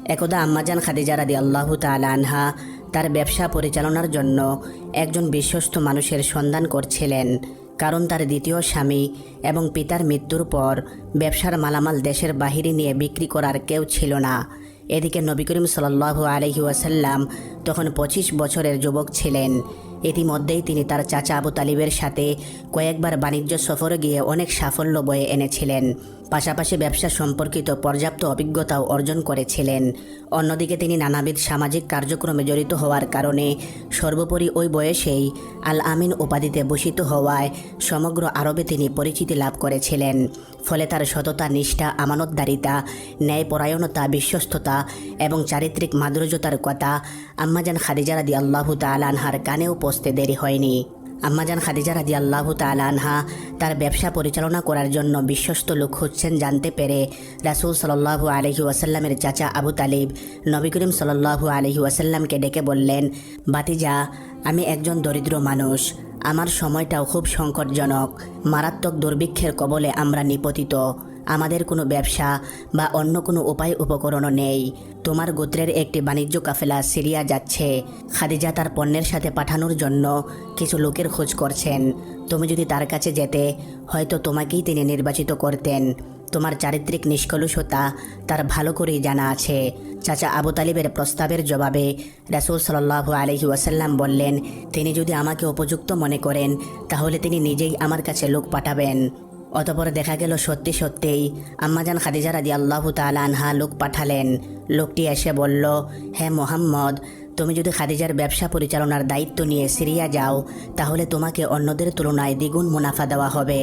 একদা আম্মাজান খাদিজা রাদিয়াল্লাহু তাআলা আনহা তার ব্যবসা পরিচালনার জন্য একজন বিশ্বস্ত মানুষের সন্ধান করছিলেন। কারণ তার দ্বিতীয় স্বামী এবং পিতার মৃত্যুর পর ব্যবসার মালামাল দেশের বাহিরে নিয়ে বিক্রি করার কেউ ছিল না। এদিকে নবী করিম সাল্লাল্লাহু আলাইহি ওয়াসাল্লাম তখন 25 বছরের যুবক ছিলেন। ইতিমধ্যেই তিনি তার চাচা আবু তালিবের সাথে কয়েকবার বাণিজ্য সফরে গিয়ে অনেক সাফল্য বয়ে এনেছিলেন। পাশাপাশি ব্যবসা সম্পর্কিত পর্যাপ্ত অভিজ্ঞতাও অর্জন করেছিলেন। অন্যদিকে তিনি নানাবিধ সামাজিক কার্যক্রমে জড়িত হওয়ার কারণে সর্বোপরি ওই বয়সেই আল আমিন উপাধিতে ভূষিত হওয়ায় সমগ্র আরবে তিনি পরিচিতি লাভ করেছিলেন। ফলে তার সততা, নিষ্ঠা, আমানতদারিতা, ন্যায়পরায়ণতা, বিশ্বস্ততা এবং চারিত্রিক মাধুর্যতার কথা আম্মাজান খাদিজা রাদিয়াল্লাহু তাআলা আনহার কানেও পৌঁছতে দেরি হয়নি। আম্মাজান খাদিজা রাদিয়াল্লাহু তাআলা আনহা তার ব্যবসা পরিচালনা করার জন্য বিশ্বস্ত লোক খুঁজছেন জানতে পেরে রাসূল সাল্লাল্লাহু আলাইহি ওয়াসাল্লামের চাচা আবু তালিব নবী করিম সাল্লাল্লাহু আলাইহি ওয়াসাল্লামকে ডেকে বললেন, ভাতিজা, আমি একজন দরিদ্র মানুষ। আমার সময়টাও খুব সংকটজনক। মারাত্মক দুর্ভিক্ষের কবলে আমরা নিপতিত। আমাদের কোনো ব্যবসা বা অন্য কোনো উপায় উপকরণও নেই। তোমার গোত্রের একটি বাণিজ্য কাফেলা সিরিয়া যাচ্ছে। খাদিজা তার পণ্যের সাথে পাঠানোর জন্য কিছু লোকের খোঁজ করছেন। তুমি যদি তার কাছে যেতে, হয়তো তোমাকেই তিনি নির্বাচিত করতেন। তোমার চারিত্রিক নিষ্কলুষতা তার ভালো করেই জানা আছে। চাচা আবু তালিবের প্রস্তাবের জবাবে রাসূল সাল্লাল্লাহু আলাইহি ওয়াসাল্লাম বললেন, তিনি যদি আমাকে উপযুক্ত মনে করেন তাহলে তিনি নিজেই আমার কাছে লোক পাঠাবেন। অতঃপর দেখা গেল সত্যি সত্যিই আম্মাজান খাদিজা রাদিয়াল্লাহু তাআলা আনহা লোক পাঠালেন। লোকটি এসে বলল, হ্যাঁ মুহাম্মদ, তুমি যদি খাদিজার ব্যবসা পরিচালনার দায়িত্ব নিয়ে সিরিয়া যাও তাহলে তোমাকে অন্যদের তুলনায় দ্বিগুণ মুনাফা দেওয়া হবে।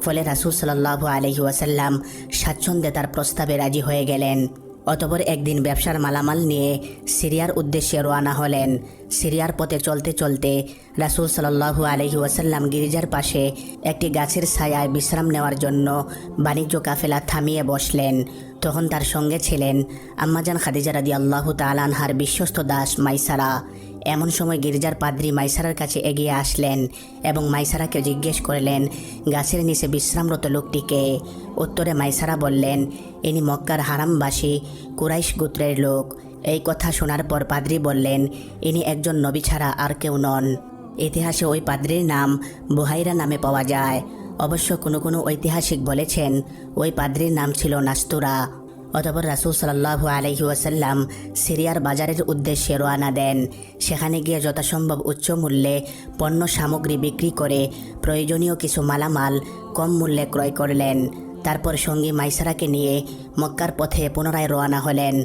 ফলে রাসূল সাল্লাল্লাহু আলাইহি ওয়াসাল্লাম স্বাচ্ছন্দ্যে তার প্রস্তাবে রাজি হয়ে গেলেন। অতঃপর একদিন ব্যবসার মালামাল নিয়ে সিরিয়ার উদ্দেশ্যে রওনা হলেন। সিরিয়ার পথে চলতে চলতে রাসূল সাল্লাল্লাহু আলাইহি ওয়াসাল্লাম গির্জার পাশে একটি গাছের ছায়ায় বিশ্রাম নেওয়ার জন্য বাণিজ্য কাফেলা থামিয়ে বসলেন। তখন তার সঙ্গে ছিলেন আম্মাজান খাদিজা রাদিয়াল্লাহু তাআলা আনহার বিশ্বস্ত দাস মাইসারা। এমন সময় গির্জার পাদ্রী মাইসারার কাছে এগিয়ে আসলেন এবং মাইসারাকে জিজ্ঞেস করলেন, গাছের নিচে বিশ্রামরত লোকটিকে? উত্তরে মাইসারা বললেন, ইনি মক্কার হারামবাসী কুরাইশ গোত্রের লোক। এই কথা শোনার পর পাদ্রী বললেন, ইনি একজন নবী ছাড়া আর কেউ নন। ইতিহাসে ওই পাদ্রীর নাম বুহাইরা নামে পাওয়া যায়। অবশ্য কোনো কোনো ঐতিহাসিক বলেছেন ওই পাদ্রীর নাম ছিল নাস্তুরা। অতঃপর রাসূল সাল্লাল্লাহু আলাইহি ওয়াসাল্লাম সিরিয়ার বাজারের উদ্দেশ্যে রওনা দেন। সেখানে গিয়ে যথাসম্ভব উচ্চ মূল্যে পণ্য সামগ্রী বিক্রি করে প্রয়োজনীয় কিছু মালামাল কম মূল্যে ক্রয় করলেন। তারপর সঙ্গী মাইসারাকে নিয়ে মক্কার পথে পুনরায় রওনা হলেন।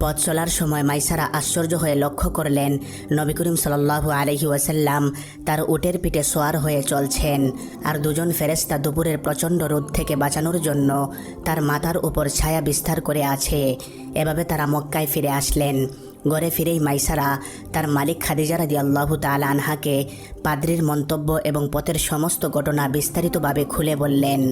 পথ চলার সময় মাইসারা আশ্চর্য হয়ে লক্ষ্য করলেন নবী করিম সাল্লাল্লাহু আলাইহি ওয়াসাল্লাম তার উটের পিঠে সোয়ার হয়ে চলছেন, আর দুজন ফেরেশতা দুপুরের প্রচণ্ড রোদ থেকে বাঁচানোর জন্য তার মাথার উপর ছায়া বিস্তার করে আছে। এভাবে তারা মক্কায় ফিরে আসলেন। ঘরে ফিরেই মাইসারা তার মালিক খাদিজা রাদিয়াল্লাহু তাআলা আনহাকে পাদ্রীর মন্তব্য এবং পথের সমস্ত ঘটনা বিস্তারিতভাবে খুলে বললেন।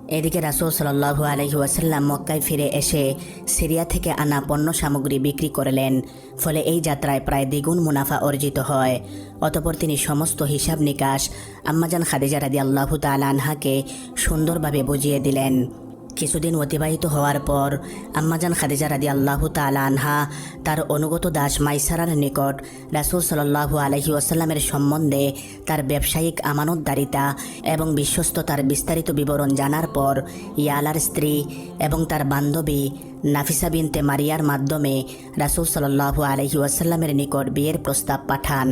এদিকে রাসূল সাল্লাল্লাহু আলাইহি ওয়াসাল্লাম মক্কায় ফিরে এসে সিরিয়া থেকে আনা পণ্য সামগ্রী বিক্রি করলেন। ফলে এই যাত্রায় প্রায় দ্বিগুণ মুনাফা অর্জিত হয়। অতঃপর তিনি সমস্ত হিসাব নিকাশ আম্মাজান খাদিজা রাদিয়াল্লাহু তাআলা আনহাকে সুন্দরভাবে বুঝিয়ে দিলেন। কিছুদিন অতিবাহিত হওয়ার পর আম্মাজান খাদিজা রাদিয়াল্লাহু তাআলা আনহা তার অনুগত দাস মাইসারার নিকট রাসূল সাল্লাল্লাহু আলাইহি ওয়াসাল্লামের সম্বন্ধে তার ব্যবসায়িক আমানতদারিতা এবং বিশ্বস্ততার বিস্তারিত বিবরণ জানার পর ইয়ালার স্ত্রী এবং তার বান্ধবী নাফিসা বিনতে মারিয়ার মাধ্যমে রাসূল সাল্লাল্লাহু আলাইহি ওয়াসাল্লামের নিকট বিয়ের প্রস্তাব পাঠান।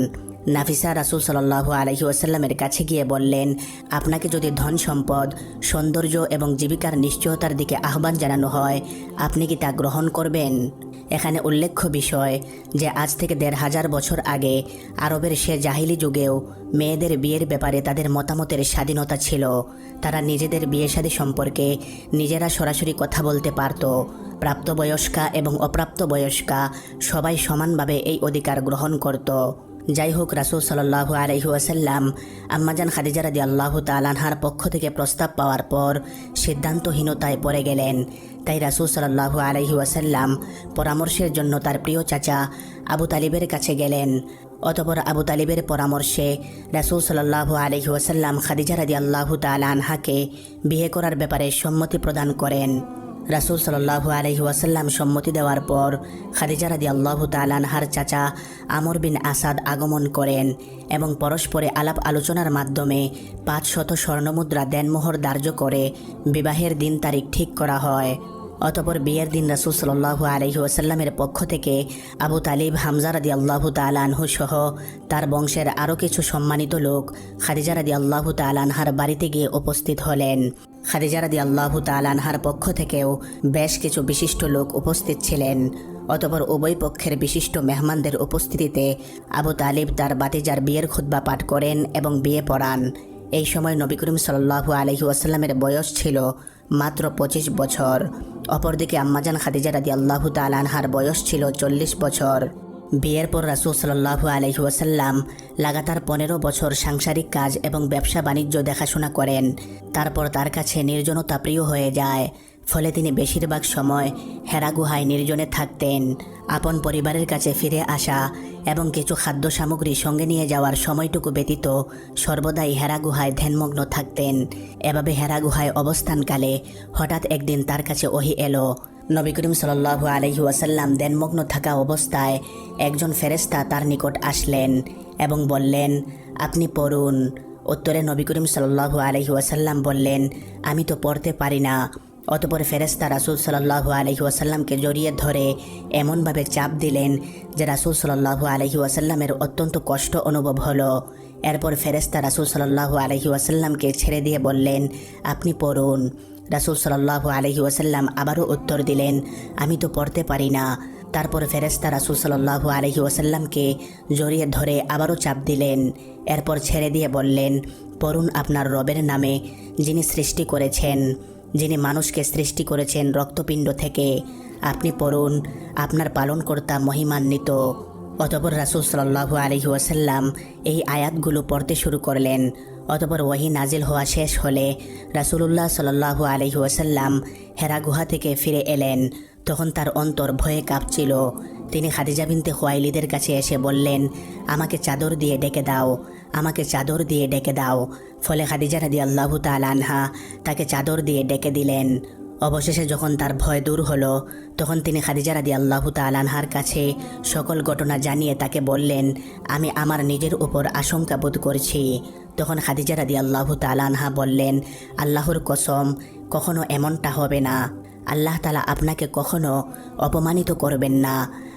নাফিসা রাসূল সাল্লাল্লাহু আলাইহি ওয়াসাল্লামের কাছে গিয়ে বললেন, আপনাকে যদি ধন সম্পদ, সৌন্দর্য এবং জীবিকার নিশ্চয়তার দিকে আহ্বান জানানো হয়, আপনি কি তা গ্রহণ করবেন? এখানে উল্লেখ্য বিষয় যে আজ থেকে ১৫০০ বছর আগে আরবের সে জাহিলি যুগেও মেয়েদের বিয়ের ব্যাপারে তাদের মতামতের স্বাধীনতা ছিল। তারা নিজেদের বিয়ে শাদী সম্পর্কে নিজেরা সরাসরি কথা বলতে পারত। প্রাপ্তবয়স্কা এবং অপ্রাপ্তবয়স্কা সবাই সমানভাবে এই অধিকার গ্রহণ করত। যাই হোক, রাসূল সাল্লাল্লাহু আলাইহি ওয়াসাল্লাম আম্মাজান খাদিজা রাদিয়াল্লাহু তাআলা আনহার পক্ষ থেকে প্রস্তাব পাওয়ার পর সিদ্ধান্তহীনতায় পড়ে গেলেন। তাই রাসূল সাল্লাল্লাহু আলাইহি ওয়াসাল্লাম পরামর্শের জন্য তার প্রিয় চাচা আবু তালিবের কাছে গেলেন। অতঃপর আবু তালিবের পরামর্শে রাসূল সাল্লাল্লাহু আলাইহি ওয়াসাল্লাম খাদিজা রাদিয়াল্লাহু তাআলা আনহাকে বিয়ে করার ব্যাপারে সম্মতি প্রদান করেন। রাসূল সাল্লাল্লাহু আলাইহি ওয়াসাল্লাম সম্মতি দেওয়ার পর খাদিজা রাদিয়াল্লাহু তাআলা আনহার চাচা আমর বিন আসাদ আগমন করেন এবং পরস্পরে আলাপ আলোচনার মাধ্যমে 500 স্বর্ণমুদ্রা দেনমোহর ধার্য করে বিবাহের দিন তারিখ ঠিক করা হয়। অতঃপর বিয়ের দিন রাসূল সাল্লাল্লাহু আলাইহি ওয়াসাল্লামের পক্ষ থেকে আবু তালিব, হামজা রাদিয়াল্লাহু তাআলা আনহু সহ তার বংশের আরও কিছু সম্মানিত লোক খাদিজা রাদিয়াল্লাহু তাআলা আনহার বাড়িতে গিয়ে উপস্থিত হলেন। খাদিজা রাদিয়াল্লাহু তাআলা আনহার পক্ষ থেকেও বেশ কিছু বিশিষ্ট লোক উপস্থিত ছিলেন। অতঃপর উভয় পক্ষের বিশিষ্ট মেহমানদের উপস্থিতিতে আবু তালিব তার বাতিজার বিয়ের খুতবা পাঠ করেন এবং বিয়ে পড়ান। এই সময় নবী করিম সাল্লাল্লাহু আলাইহি ওয়াসাল্লামের বয়স ছিল মাত্র 25 বছর। অপরদিকে আম্মাজান খাদিজা রাদিয়াল্লাহু তাআলা আনহার বয়স ছিল 40 বছর। বিয়ের পর রাসূল সাল্লাল্লাহু আলাইহি ওয়াসাল্লাম লাগাতার 15 বছর সাংসারিক কাজ এবং ব্যবসা বাণিজ্য দেখাশোনা করেন। তারপর তার কাছে নির্জনতা প্রিয় হয়ে যায়। ফলে তিনি বেশিরভাগ সময় হেরা গুহায় নির্জনে থাকতেন। আপন পরিবারের কাছে ফিরে আসা এবং কিছু খাদ্য সামগ্রী সঙ্গে নিয়ে যাওয়ার সময়টুকু ব্যতীত সর্বদাই হেরা গুহায় ধ্যানমগ্ন থাকতেন। এভাবে হেরা গুহায় অবস্থানকালে হঠাৎ একদিন তার কাছে ওহী এলো। নবী করিম সাল্লাল্লাহু আলাইহি ওয়াসাল্লাম ধ্যানমগ্ন থাকা অবস্থায় একজন ফেরেশতা তার নিকট আসলেন এবং বললেন, আপনি পড়ুন। উত্তরে নবী করিম সাল্লাল্লাহু আলাইহি ওয়াসাল্লাম বললেন, আমি তো পড়তে পারি না। অতঃপর ফেরেশতা রাসূল সাল্লাল্লাহু আলাইহি ওয়াসাল্লামকে জড়িয়ে ধরে এমনভাবে চাপ দিলেন যে রাসূল সাল্লাল্লাহু আলাইহি ওয়াসাল্লামের অত্যন্ত কষ্ট অনুভব হলো। এরপর ফেরেশতা রাসূল সাল্লাল্লাহু আলাইহি ওয়াসাল্লামকে ছেড়ে দিয়ে বললেন, আপনি পড়ুন। রাসূল সাল্লাল্লাহু আলাইহি ওয়াসাল্লাম আবারও উত্তর দিলেন, আমি তো পড়তে পারি না। তারপর ফেরেশতা রাসূল সাল্লাল্লাহু আলাইহি ওয়াসাল্লামকে জড়িয়ে ধরে আবারও চাপ দিলেন। এরপর ছেড়ে দিয়ে বললেন, পড়ুন আপনার রবের নামে, যিনি সৃষ্টি করেছেন, যিনি মানুষকে সৃষ্টি করেছেন রক্তপিণ্ড থেকে। আপনি পড়ুন, আপনার পালনকর্তা মহিমান্বিত। অতঃপর রাসূল সাল্লাল্লাহু আলাইহি ওয়াসাল্লাম এই আয়াতগুলো পড়তে শুরু করলেন। অতঃপর ওহী নাজিল হওয়া শেষ হলে রাসূলুল্লাহ সাল্লাল্লাহু আলাইহি ওয়াসাল্লাম হেরা গুহা থেকে ফিরে এলেন। তখন তার অন্তর ভয়ে কাঁপছিল। তিনি খাদিজা বিনতে খুয়াইলিদের কাছে এসে বললেন, আমাকে চাদর দিয়ে ডেকে দাও, আমাকে চাদর দিয়ে ডেকে দাও। ফলে খাদিজা রাদিয়াল্লাহু তাআলা আনহা তাকে চাদর দিয়ে ডেকে দিলেন। অবশেষে যখন তার ভয় দূর হলো, তখন তিনি খাদিজা রাদিয়াল্লাহু তাআলা আনহার কাছে সকল ঘটনা জানিয়ে তাকে বললেন, আমি আমার নিজের উপর আশঙ্কা বোধ করছি। তখন খাদিজা রাদিয়াল্লাহু তাআলা আনহা বললেন, আল্লাহর কসম, কখনো এমনটা হবে না। আল্লাহ তাআলা আপনাকে কখনো অপমানিত করবেন না।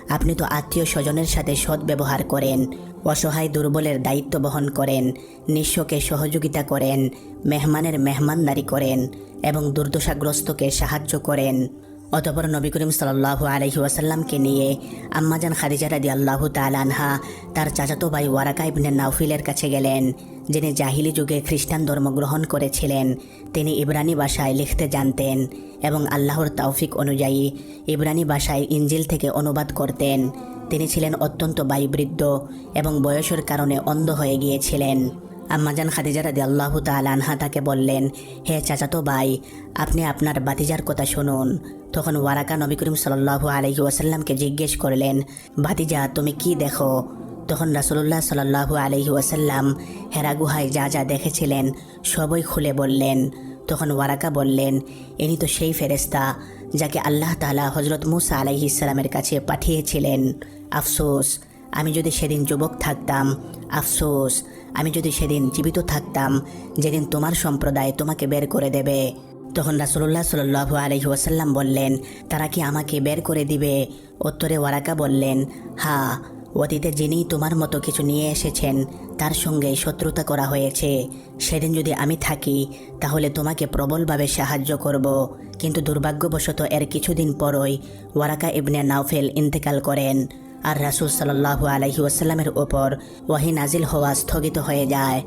আপনি তো আত্মীয় স্বজনের সাথে সদ্ব্যবহার করেন, অসহায় দুর্বলের দায়িত্ব বহন করেন, নিঃস্বকে সহযোগিতা করেন, মেহমানের মেহমানদারি করেন এবং দুর্দশাগ্রস্তকে সাহায্য করেন। অতঃপর নবী করিম সাল্লাল্লাহু আলাইহি ওয়াসাল্লামকে নিয়ে আম্মাজান খাদিজা রাদিয়াল্লাহু তাআলা আনহা তার চাচাতো ভাই ওয়ারাকা ইবনে নাওফিলের কাছে গেলেন, যিনি জাহিলি যুগে খ্রিস্টান ধর্ম গ্রহণ করেছিলেন। তিনি ইব্রানি ভাষায় লিখতে জানতেন এবং আল্লাহর তৌফিক অনুযায়ী ইব্রানি ভাষায় ইনজিল থেকে অনুবাদ করতেন। তিনি ছিলেন অত্যন্ত বয়োবৃদ্ধ এবং বয়সের কারণে অন্ধ হয়ে গিয়েছিলেন। আম্মাজান খাদিজা রাদিয়াল্লাহু তাআলা আনহা তাকে বললেন, হে চাচাতো ভাই, আপনি আপনার ভাতিজার কথা শুনুন। তখন ওয়ারাকা নবী করিম সাল্লাল্লাহু আলাইহি ওয়াসাল্লামকে জিজ্ঞেস করলেন, ভাতিজা তুমি কি দেখো? তখন রাসূলুল্লাহ সাল্লাল্লাহু আলাইহি ওয়াসাল্লাম হেরা গুহায় যা যা দেখেছিলেন সবই খুলে বললেন। তখন ওয়ারাকা বললেন, ইনি তো সেই ফেরেশতা যাকে আল্লাহ তাআলা হযরত মূসা আলাইহিস সালামের কাছে পাঠিয়েছিলেন। আফসোস, আমি যদি সেদিন যুবক থাকতাম। আফসোস, আমি যদি সেদিন জীবিত থাকতাম, যেদিন তোমার সম্প্রদায় তোমাকে বের করে দেবে। তখন রাসূলুল্লাহ সাল্লাল্লাহু আলাইহি ওয়াসাল্লাম বললেন, তারা কি আমাকে বের করে দিবে? উত্তরে ওয়ারাকা বললেন, হ্যাঁ, অতীতে যিনি তোমার মতো কিছু নিয়ে এসেছেন তার সঙ্গে শত্রুতা করা হয়েছে। সেদিন যদি আমি থাকি তাহলে তোমাকে প্রবলভাবে সাহায্য করব। কিন্তু দুর্ভাগ্যবশত এর কিছুদিন পরই ওয়ারাকা ইবনে নাওফেল ইন্তেকাল করেন আর রাসূল সাল্লাল্লাহু আলাইহি ওয়াসাল্লামের উপর ওয়াহী নাজিল হওয়া স্থগিত হয়ে যায়।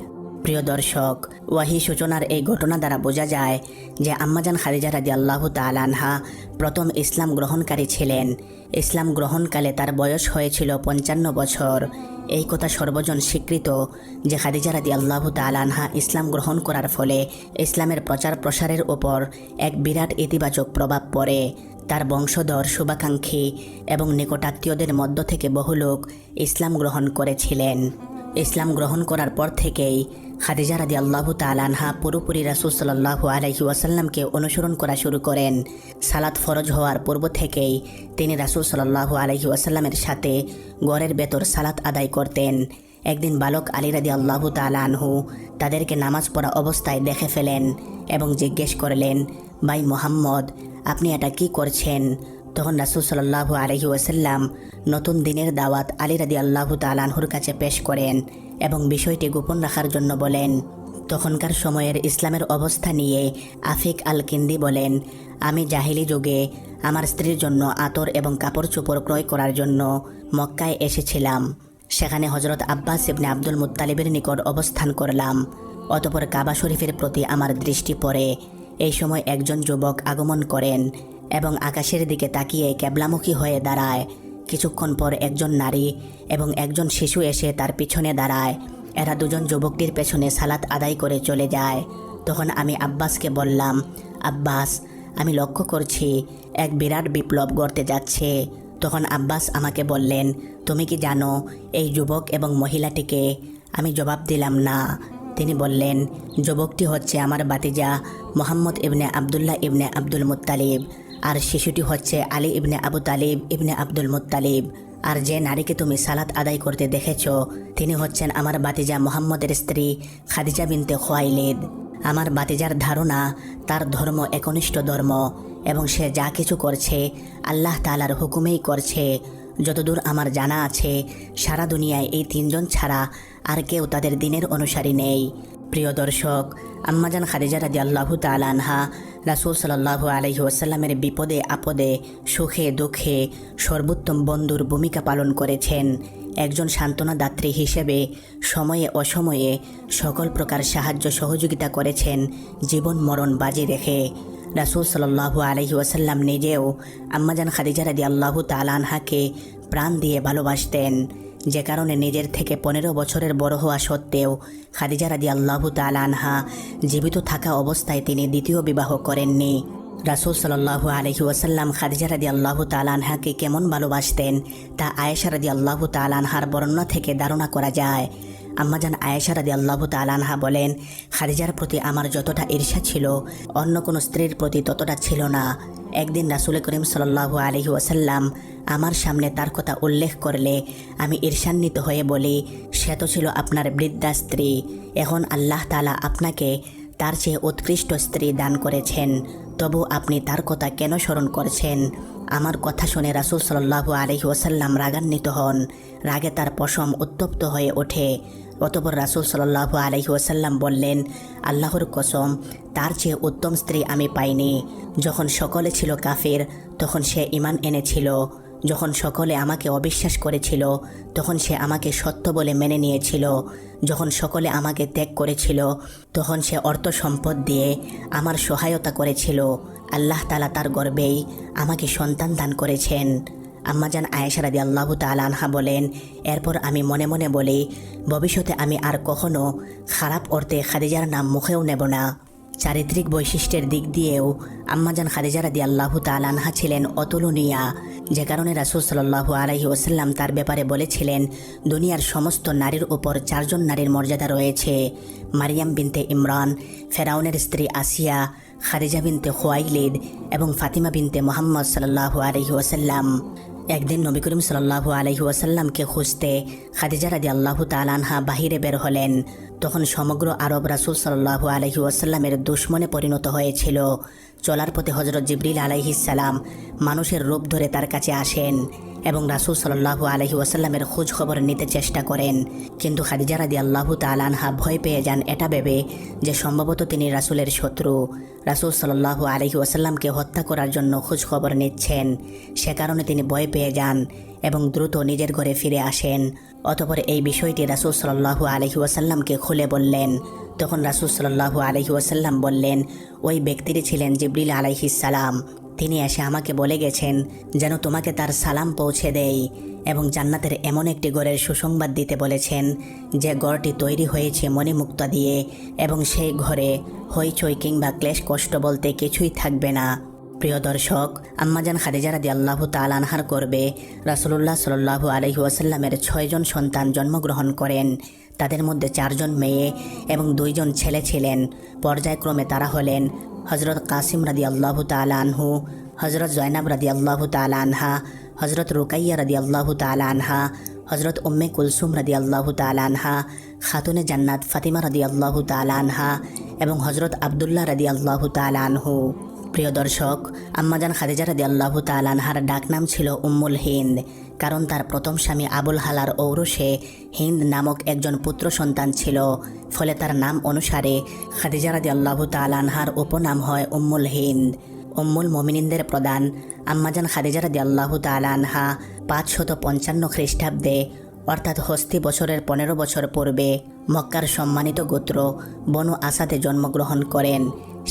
প্রিয় দর্শক, ওয়াহী সূচনার এই ঘটনা দ্বারা বোঝা যায় যে আম্মাজান খাদিজা রাদিয়াল্লাহু তাআলা আনহা প্রথম ইসলাম গ্রহণকারী ছিলেন। ইসলাম গ্রহণকালে তার বয়স হয়েছিল 55 বছর। এই কথা সর্বজন স্বীকৃত যে খাদিজা রাদিয়াল্লাহু তাআলা আনহা ইসলাম গ্রহণ করার ফলে ইসলামের প্রচার প্রসারের উপর এক বিরাট ইতিবাচক প্রভাব পড়ে। তার বংশধর, শুভাকাঙ্ক্ষী এবং নিকটাত্মীয়দের মধ্য থেকে বহু লোক ইসলাম গ্রহণ করেছিলেন। ইসলাম গ্রহণ করার পর থেকেই খাদিজা রাদিয়াল্লাহু তাআলা আনহা পুরোপুরি রাসূল সাল্লাল্লাহু আলাইহি ওয়াসাল্লামকে অনুসরণ করা শুরু করেন। সালাত ফরজ হওয়ার পূর্ব থেকেই তিনি রাসূল সাল্লাল্লাহু আলাইহি ওয়াসাল্লামের সাথে ঘরের ভেতর সালাত আদায় করতেন। একদিন বালক আলী রাদিয়াল্লাহু তাআলা আনহু তাদেরকে নামাজ পড়া অবস্থায় দেখে ফেলেন এবং জিজ্ঞেস করলেন, ভাই মুহাম্মদ, আপনি এটা কি করছেন? তখন রাসূল সাল্লাল্লাহু আলাইহি ওয়াসাল্লাম নতুন দিনের দাওয়াত আলী রাদিয়াল্লাহু তাআলা আনহুর কাছে পেশ করেন এবং বিষয়টি গোপন রাখার জন্য বলেন। তখনকার সময়ের ইসলামের অবস্থা নিয়ে আফিক আল কিন্দি বলেন, আমি জাহিলি যুগে আমার স্ত্রীর জন্য আতর এবং কাপড় চোপড় ক্রয় করার জন্য মক্কায় এসেছিলাম। সেখানে হযরত আব্বাস ইবনে আব্দুল মুত্তালিবের নিকট অবস্থান করলাম। অতঃপর কাবা শরীফের প্রতি আমার দৃষ্টি পড়ে। এই সময় একজন যুবক আগমন করেন এবং আকাশের দিকে তাকিয়ে কেবলামুখী হয়ে দাঁড়ায়। কিছুক্ষণ পর একজন নারী এবং একজন শিশু এসে তার পিছনে দাঁড়ায়। এরা দুজন যুবকটির পেছনে সালাত আদায় করে চলে যায়। তখন আমি আব্বাসকে বললাম, আব্বাস, আমি লক্ষ্য করছি এক বিরাট বিপ্লব গড়তে যাচ্ছে। তখন আব্বাস আমাকে বললেন, তুমি কি জানো এই যুবক এবং মহিলাটিকে? আমি জবাব দিলাম না। তিনি বললেন, যুবকটি হচ্ছে আমার ভাতিজা মুহাম্মদ ইবনে আবদুল্লাহ ইবনে আব্দুল মুত্তালিব, আর শিশুটি হচ্ছে আলী ইবনে আবু তালিব ইবনে আব্দুল মুত্তালিব। আর যে নারীকে তুমি সালাত আদায় করতে দেখেছ তিনি হচ্ছেন আমার ভাতিজা মুহাম্মদের স্ত্রী খাদিজা বিনতে খুয়াইলিদ। আমার ভাতিজার ধারণা তার ধর্ম একনিষ্ঠ ধর্ম এবং সে যা কিছু করছে আল্লাহ তাআলার হুকুমেই করছে। যতদূর আমার জানা আছে সারা দুনিয়ায় এই তিনজন ছাড়া আর কেউ তাদের দিনের অনুসারী নেই। প্রিয় দর্শক, আম্মাজান খাদিজা রাদিয়াল্লাহু তাআলা আনহা রাসূল সাল্লাল্লাহু আলাইহি ওয়াসাল্লামের বিপদে আপদে সুখে দুঃখে সর্বোত্তম বন্ধুর ভূমিকা পালন করেছেন। একজন সান্ত্বনাদাত্রী হিসেবে সময়ে অসময়ে সকল প্রকার সাহায্য সহযোগিতা করেছেন জীবন মরণ বাজি রেখে। রাসূল সাল্লাল্লাহু আলাইহি ওয়াসাল্লাম নিজেও আম্মাজান খাদিজা রাদিয়াল্লাহু তাআলা আনহাকে প্রাণ দিয়ে ভালোবাসতেন, যে কারণে নিজের থেকে 15 বছরের বড় হওয়া সত্ত্বেও খাদিজা রাদিয়াল্লাহু তাআলা আনহা জীবিত থাকা অবস্থায় তিনি দ্বিতীয় বিবাহ করেননি। রাসূল সাল্লাল্লাহু আলাইহি ওয়াসাল্লাম খাদিজা রাদিয়াল্লাহু তাআলা আনহাকে কেমন ভালোবাসতেন তা আয়েশা রাদিয়াল্লাহু তাআলা আনহার বর্ণনা থেকে ধারণা করা যায়। আম্মাজান আয়েশা রাদিয়াল্লাহু তাআলা আনহা বলেন, খাদিজার প্রতি আমার যতটা ঈর্ষা ছিল অন্য কোনো স্ত্রীর প্রতি ততটা ছিল না। একদিন রাসূল করিম সাল্লাল্লাহু আলাইহি ওয়াসাল্লাম আমার সামনে তার কথা উল্লেখ করলে আমি ঈর্ষান্বিত হয়ে বলি, সে তো ছিল আপনার বৃদ্ধা স্ত্রী, এখন আল্লাহ তাআলা আপনাকে তার চেয়ে উৎকৃষ্ট স্ত্রী দান করেছেন, তবু আপনি তার কথা কেন স্মরণ করছেন? আমার কথা শুনে রাসূল সাল্লাল্লাহু আলাইহি ওয়াসাল্লাম রাগান্বিত হন। রাগে তার পশম উত্তপ্ত হয়ে ওঠে। অতঃপর রাসূল সাল্লাল্লাহু আলাইহি ওয়াসাল্লাম বললেন, আল্লাহর কসম, তার চেয়ে উত্তম স্ত্রী আমি পাইনি। যখন সকলে ছিল কাফির তখন সে ঈমান এনেছিল। যখন সকলে আমাকে অবিশ্বাস করেছিল তখন সে আমাকে সত্য বলে মেনে নিয়েছিল। যখন সকলে আমাকে ত্যাগ করেছিল তখন সে অর্থ সম্পদ দিয়ে আমার সহায়তা করেছিল। আল্লাহ তাআলা তার গর্বেই আমাকে সন্তান দান করেছেন। আম্মাজান আয়েশা রাদিয়াল্লাহু তাআলা আনহা বলেন, এরপর আমি মনে মনে বলি, ভবিষ্যতে আমি আর কখনো খারাপ অর্থে খাদিজার নাম মুখেও নেব না। চারিত্রিক বৈশিষ্ট্যের দিক দিয়েও আম্মাজান খাদিজা রাদিয়াল্লাহু তাআলা আনহা ছিলেন অতুলনীয়া, যে কারণে রাসূল সাল্লাল্লাহু আলাইহি ওয়াসাল্লাম তার ব্যাপারে বলেছিলেন, দুনিয়ার সমস্ত নারীর উপর 4 জন নারীর মর্যাদা রয়েছে, মারিয়াম বিনতে ইমরান, ফেরাউনের স্ত্রী আসিয়া, খাদিজা বিনতে খুয়াইলিদ এবং ফাতিমা বিনতে মুহাম্মদ সাল্লাল্লাহু আলাইহি ওয়াসাল্লাম। একদিন নবী করিম সাল্লাল্লাহু আলাইহি ওয়াসাল্লামকে খুঁজতে খাদিজা রাদিয়াল্লাহু তাআলা আনহা বাহিরে বের হলেন। তখন সমগ্র আরব রাসূল সাল্লাল্লাহু আলাইহি ওয়াসাল্লামের দুশমনে পরিণত হয়েছিল। চলার পথে হযরত জিবরিল আলাইহিস সালাম মানুষের রূপ ধরে তার কাছে আসেন এবং রাসূল সাল্লাল্লাহু আলাইহি ওয়াসাল্লামের খোঁজ খবর নিতে চেষ্টা করেন, কিন্তু খাদিজা রাদিয়াল্লাহু তাআলা আনহা ভয় পেয়ে যান এটা ভেবে যে সম্ভবত তিনি রাসূলের শত্রু। রাসূল সাল্লাল্লাহু আলাইহি ওয়াসাল্লামকে হত্যা করার জন্য খোঁজ খবর নিচ্ছেন, সে কারণে তিনি ভয় পেয়ে যান এবং দ্রুত নিজের ঘরে ফিরে আসেন। অতঃপর এই বিষয়টি রাসূল সাল্লাল্লাহু আলাইহি ওয়াসাল্লামকে খুলে বললেন। তখন রাসূল সাল্লাল্লাহু আলাইহি ওয়াসাল্লাম বললেন, ওই ব্যক্তিটি ছিলেন জিবরিল আলাইহিস সালাম। তিনি এসে আমাকে বলে গেছেন যেন তোমাকে তার সালাম পৌঁছে দেই এবং জান্নাতের এমন একটি ঘরের সুসংবাদ দিতে বলেছেন যে ঘরটি তৈরি হয়েছে মণিমুক্তা দিয়ে এবং সেই ঘরে হইচই কিংবা ক্লেশ কষ্ট বলতে কিছুই থাকবে না। প্রিয় দর্শক, আম্মাজান খাদিজা রাদিয়াল্লাহু তাআলা আনহার গর্ভে রাসূলুল্লাহ সাল্লাল্লাহু আলাইহি ওয়াসাল্লামের 6 জন সন্তান জন্মগ্রহণ করেন। তাদের মধ্যে 4 জন মেয়ে এবং 2 জন ছেলে ছিলেন। পর্যায়ক্রমে তারা হলেন হজরত কাসিম রাদিয়াল্লাহু তাআলা আনহু, হজরত জয়নাব রাদিয়াল্লাহু তাআলা আনহা, হজরত রুকাইয়া রাদিয়াল্লাহু তাআলা আনহা, হজরত উম্মে কুলসুম রাদিয়াল্লাহু তাআলা আনহা, খাতুনে জান্নাত ফাতিমা রাদিয়াল্লাহু তাআলা আনহা এবং হজরত আব্দুল্লাহ রাদিয়াল্লাহু তাআলা আনহু। প্রিয় দর্শক, আম্মাজান খাদিজা রাদিয়াল্লাহু তাআলা আনহার ডাকনাম ছিল উম্মুল হিন্দ, কারণ তার প্রথম স্বামী আবুল হালার ঔরসে হিন্দ নামক একজন পুত্র সন্তান ছিল। ফলে তার নাম অনুসারে খাদিজা রাদিয়াল্লাহু তাআলা আনহার উপনাম হয় উম্মুল হিন্দ। উম্মুল মুমিনিনদের প্রদান আম্মাজান খাদিজা রাদিয়াল্লাহু তাআলা আনহা 555 খ্রিস্টাব্দে অর্থাৎ হস্তি বছরের 15 বছর পূর্বে মক্কার সম্মানিত গোত্র বনু আসাদে জন্মগ্রহণ করেন।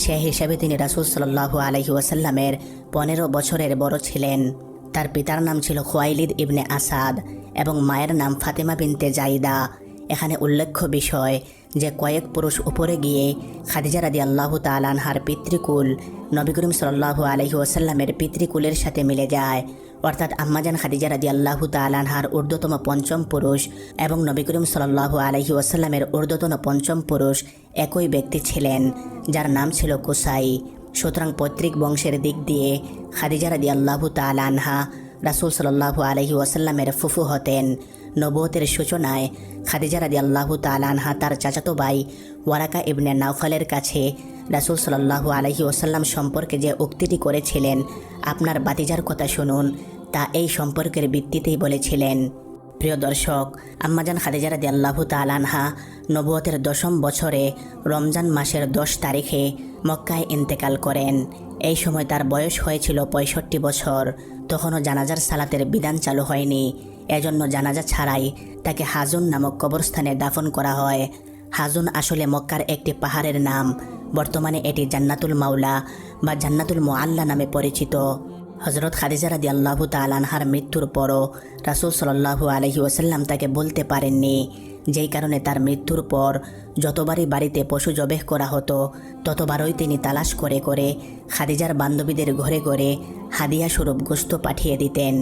সে হিসাবে তিনি রাসূল সাল্লাল্লাহু আলাইহি ওয়াসাল্লামের 15 বছরের বড় ছিলেন। তার পিতার নাম ছিল খুয়াইলিদ ইবনে আসাদ এবং মায়ের নাম ফাতিমা বিনতে জাইদা। এখানে উল্লেখ্য বিষয় যে কয়েক পুরুষ উপরে গিয়ে খাদিজা রাদিয়াল্লাহু তাআলা আনহার পিতৃকুল নবী করিম সাল্লাল্লাহু আলাইহি ওয়াসাল্লামের পিতৃকুলের সাথে মিলে যায়। অর্থাৎ আম্মাজান খাদিজা রাদিয়াল্লাহু তাআলা আনহার ঊর্ধ্বতম পঞ্চম পুরুষ এবং নবী করিম সাল্লাল্লাহু আলাইহি ওয়াসাল্লামের ঊর্ধ্বতন পঞ্চম পুরুষ একই ব্যক্তি ছিলেন, যার নাম ছিল কুসাই। সুতরাং পৈতৃক বংশের দিক দিয়ে খাদিজা রাদিয়াল্লাহু তাআলা আনহা রাসূল সাল্লাল্লাহু আলাইহি ওয়াসাল্লামের ফুফু হতেন। নবুয়তের সূচনায় খাদিজা রাদিয়াল্লাহু তাআলা আনহা তার চাচাতো ভাই ওয়ারাকা ইবনে নাওফালের কাছে রাসূল সাল্লাল্লাহু আলাইহি ওয়াসাল্লাম সম্পর্কে যে উক্তিটি করেছিলেন, আপনার বাতিজার কথা শুনুন, তা এই সম্পর্কের ভিত্তিতেই বলেছিলেন। প্রিয় দর্শক, আম্মাজান খাদিজা রাদিয়াল্লাহু তাআলা আনহা নবুয়তের 10ম বছরে রমজান মাসের 10 তারিখে মক্কায় ইন্তেকাল করেন। এই সময় তার বয়স হয়েছিল 65 বছর। তখনও জানাজার সালাতের বিধান চালু হয়নি, এজন্য জানাজা ছাড়াই তাকে হাজুন নামক কবরস্থানে দাফন করা হয়। হাজুন আসলে মক্কার একটি পাহাড়ের নাম। বর্তমানে এটি জান্নাতুল মাওলা বা জান্নাতুল মুআল্লা নামে পরিচিত। হজরত খাদিজা রাদিয়াল্লাহু তাআলা আনহার মৃত্যুর পরও রাসূল সাল্লাল্লাহু আলাইহি ওয়াসাল্লাম তাকে বলতে পারেননি, যেই কারণে তার মৃত্যুর পর যতবারই বাড়িতে পশু জবেহ করা হতো ততবারই তিনি তালাশ করে করে খাদিজার বান্ধবীদের ঘরে ঘরে হাদিয়া স্বরূপ গোশত পাঠিয়ে দিতেন।